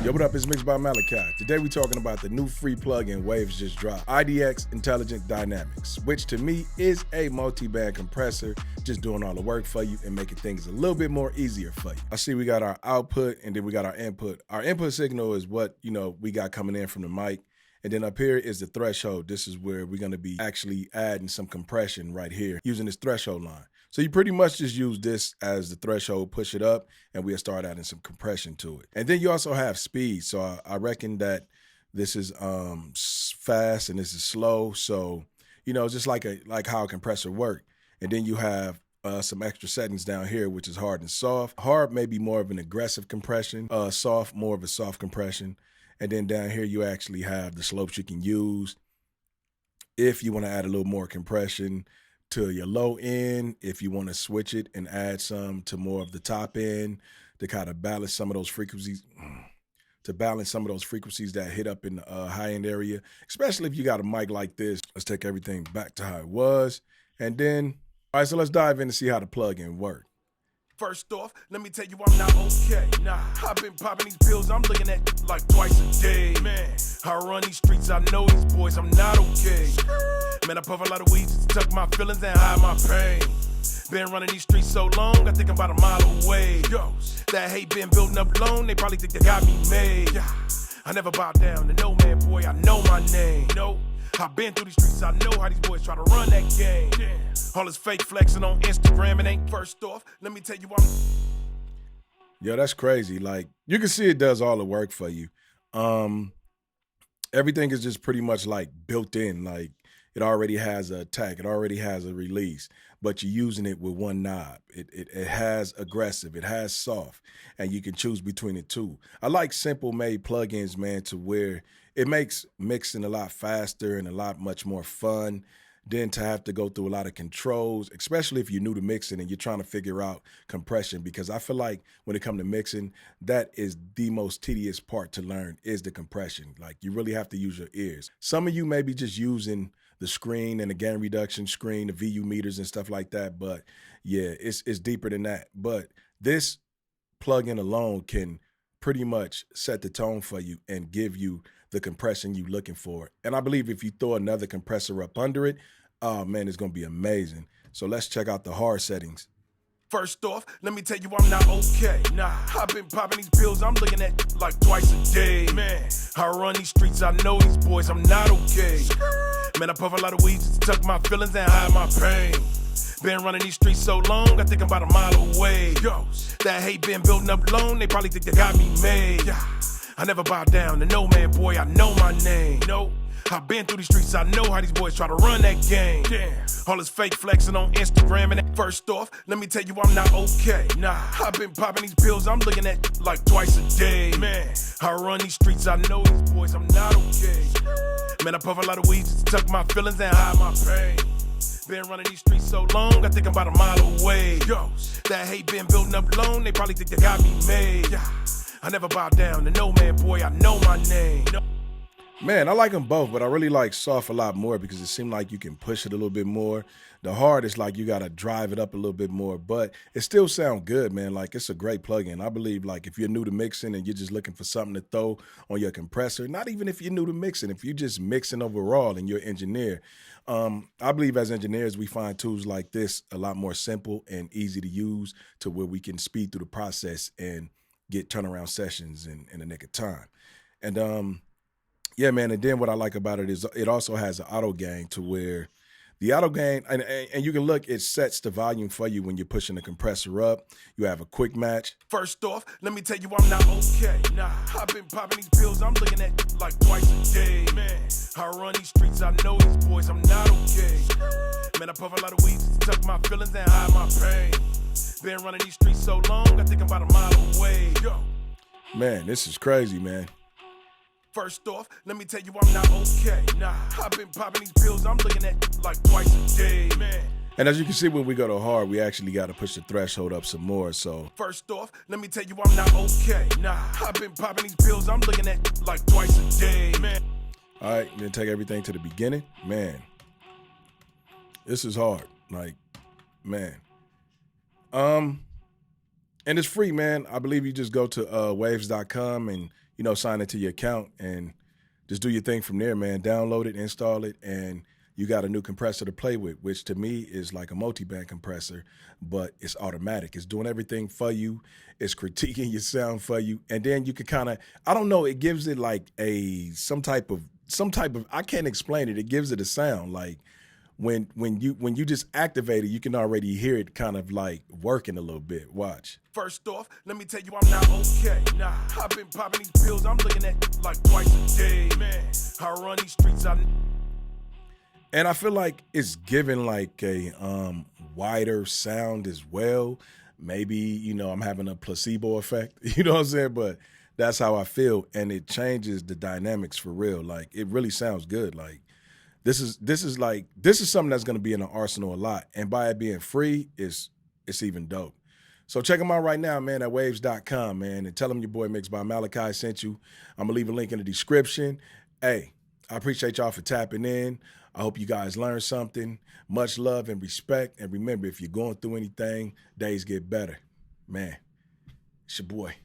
Yo, what up? It's Mixed by Malachi. Today we're talking about the new free plugin Waves just dropped, IDX Intelligent Dynamics, which to me is a multi-band compressor, just doing all the work for you and making things a little bit more easier for you. I see we got our output and then we got our input. Our input signal is what, we got coming in from the mic. And then up here is the threshold. This is where we're gonna be actually adding some compression right here using this threshold line. So you pretty much just use this as the threshold, push it up, and we'll start adding some compression to it. And then you also have speed. So I reckon that this is fast and this is slow. So, just like how a compressor works. And then you have some extra settings down here, which is hard and soft. Hard may be more of an aggressive compression, soft, more of a soft compression. And then down here, you actually have the slopes you can use if you want to add a little more compression to your low end, if you want to switch it and add some to more of the top end to kind of balance some of those frequencies, that hit up in the high end area, especially if you got a mic like this. Let's take everything back to how it was. And then, all right, so let's dive in and see how the plugin works. First off, let me tell you I'm not okay. Nah, I've been popping these pills, I'm looking at like twice a day. Man, I run these streets, I know these boys, I'm not okay. Man, I puff a lot of weed just to tuck my feelings and hide my pain. Been running these streets so long, I think I'm about a mile away. Yo, that hate been building up long, they probably think they got me made. Yeah, I never bow down to no man, boy, I know my name. No, I've been through these streets, I know how these boys try to run that game. Yeah. All this fake flexing on Instagram, it ain't first off. Let me tell you I'm... Yo, that's crazy. Like, you can see it does all the work for you. Everything is just pretty much like built in. Like, it already has a attack. It already has a release, but you're using it with one knob. It has aggressive. It has soft, and you can choose between the two. I like simple made plugins, man, to where it makes mixing a lot faster and a lot much more fun than to have to go through a lot of controls, especially if you're new to mixing and you're trying to figure out compression, because I feel like when it comes to mixing, that is the most tedious part to learn is the compression. Like, you really have to use your ears. Some of you may be just using the screen and the gain reduction screen, the VU meters and stuff like that, but yeah, it's deeper than that. But this plugin alone can pretty much set the tone for you and give you the compression you're looking for. And I believe if you throw another compressor up under it, oh man, it's gonna be amazing. So let's check out the hard settings. First off, let me tell you I'm not okay. Nah, I've been popping these pills, I'm looking at like twice a day. Man, I run these streets, I know these boys, I'm not okay. Man, I puff a lot of weed just to tuck my feelings and hide my pain. Been running these streets so long, I think I'm about a mile away. Yo, that hate been building up long, they probably think they got me made. Yeah, I never bow down to no man, boy, I know my name. No, I've been through these streets, I know how these boys try to run that game. Damn, all this fake flexing on Instagram, and first off, let me tell you I'm not okay. Nah, I've been popping these pills, I'm looking at like twice a day. Man, I run these streets, I know these boys, I'm not okay. Man, I puff a lot of weed just to tuck my feelings and hide my pain. Been running these streets so long, I think I'm about a mile away. Yo, that hate been building up long, they probably think they got me made. Yeah, I never bow down to no man, boy, I know my name. No. Man, I like them both, but I really like soft a lot more because it seemed like you can push it a little bit more. The hard is like you got to drive it up a little bit more, but it still sounds good, man. Like, it's a great plugin. I believe, like, if you're new to mixing and you're just looking for something to throw on your compressor, not even if you're new to mixing, if you're just mixing overall and you're an engineer, I believe as engineers, we find tools like this a lot more simple and easy to use to where we can speed through the process and get turnaround sessions in the nick of time. And, yeah, man, and then what I like about it is it also has an auto gain to where the auto gain, and you can look, it sets the volume for you when you're pushing the compressor up. You have a quick match. First off, let me tell you I'm not okay. Nah, I've been popping these pills, I'm looking at like twice a day. Man, I run these streets, I know these boys, I'm not okay. Man, I puff a lot of weed just to tuck my feelings and hide my pain. Been running these streets so long, I think I'm about a mile away. Yo, man, this is crazy, man. First off, let me tell you I'm not okay. Nah, I've been popping these pills, I'm looking at like twice a day. Man. And as you can see, when we go to hard, we actually got to push the threshold up some more, so. First off, let me tell you I'm not okay. Nah, I've been popping these pills, I'm looking at like twice a day. Man. All right, then take everything to the beginning. Man, this is hard. Like, man. And it's free, man. I believe you just go to waves.com and sign into your account and just do your thing from there, man. Download it, install it, and you got a new compressor to play with, which to me is like a multi-band compressor, but it's automatic. It's doing everything for you. It's critiquing your sound for you. And then you can kind of, I don't know, it gives it like some type of, I can't explain it. It gives it a sound like when you just activate it, you can already hear it kind of like working a little bit. Watch. First off, let me tell you I'm not okay. Nah, I've been popping these pills, I'm looking at like twice a day. Man, I run these streets, And I feel like it's giving like a wider sound as well. Maybe, I'm having a placebo effect, you know what I'm saying? But that's how I feel. And it changes the dynamics for real. Like, it really sounds good. Like, this is something that's going to be in the arsenal a lot. And by it being free, it's even dope. So check them out right now, man, at waves.com, man. And tell them your boy Mixed by Malachi sent you. I'm going to leave a link in the description. Hey, I appreciate y'all for tapping in. I hope you guys learned something. Much love and respect. And remember, if you're going through anything, days get better. Man, it's your boy.